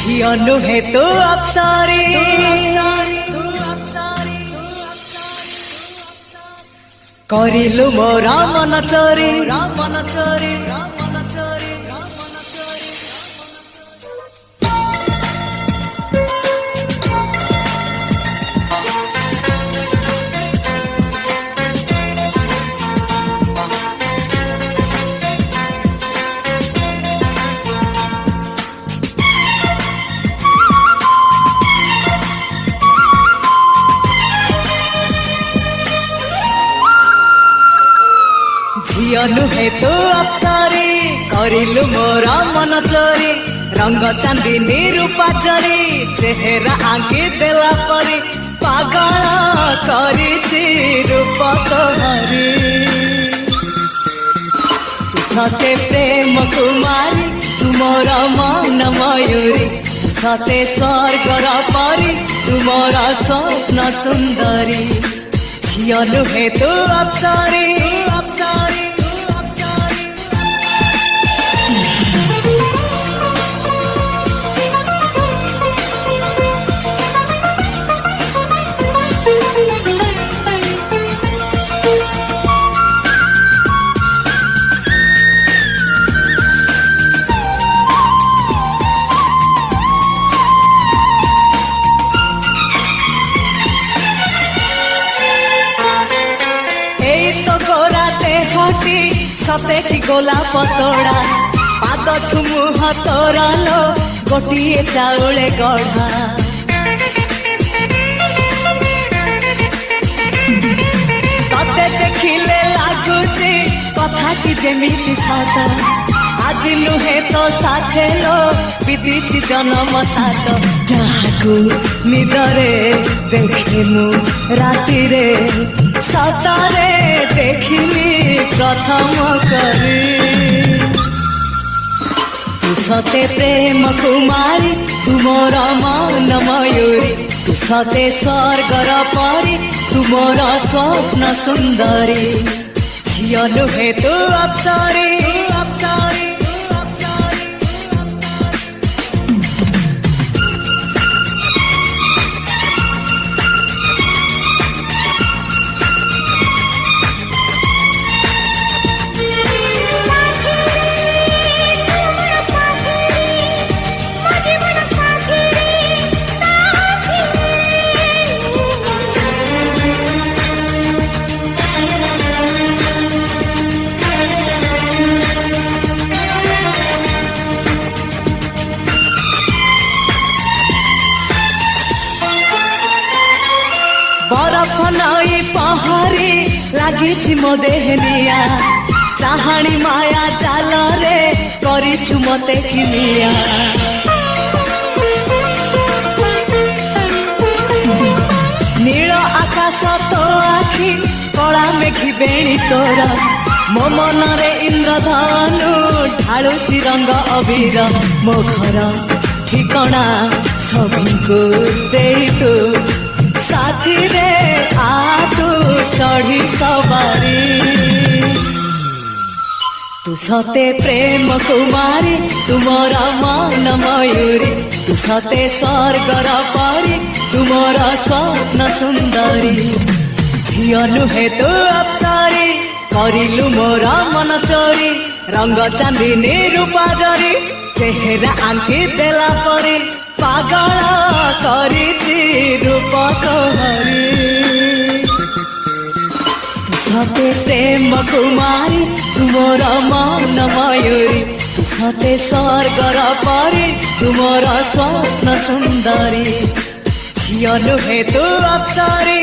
झियो नुहे तू अप्सरी करिलु मोर मन चोरी झियो नुहे तू अप्सरी करिलु मोर मन चोरी रंग चांदनी रूपा चोरी चेहरा आंकी देला परी पागल करिछि रूप तोहरी सते प्रेम कुमारी तुमर मन मयूरी सते स्वर्गर परी तुमर स्वप्न सुंदरी झियो नुहे तू अप्सरी सते की गोला पतोड़ा पाद मुह तोरा लो गोटिए चाउले गढ़ा तते देखिले लागुची कथा की जेमिति साथ आज नुहे तो साथे लो विदिची जन्म साथ जहाकू निदरे देखिमु राति रे सतारे देखिली प्रथम करी तू सते प्रेम कुमारी तुमर मन मयूरी तू सते स्वर्गर परी तुमर स्वप्न सुंदरी झियो नुहे तू अप्सरी बरफ नई पहरी लागिछि मो देहनिया चाहाणी माया जाल रे करिछु मते किनिया नील आकाश तो आखि कला मेघी बेणी तोर मो मन रे इंद्रधनु ढालुछि रंग अबीर मो घर ठिकଣା सबको देई तू साथी रे आतु चढ़ी सवारी तू सते प्रेम कुमारी तुमर मन मयूरी तू सते स्वर्गर परी तुमर स्वप्न सुंदरी झियो नुहे तू अप्सरी करिलु मोर मन चोरी रंग चांदनी रूपा जरी चेहरा आंकी देला परी पागल करिछि रूप तोहरी सते प्रेम कुमारी तुमर मन मयूरी सते स्वर्गर परी तुमर स्वप्न सुंदरी झियो नुहे तू अप्सरी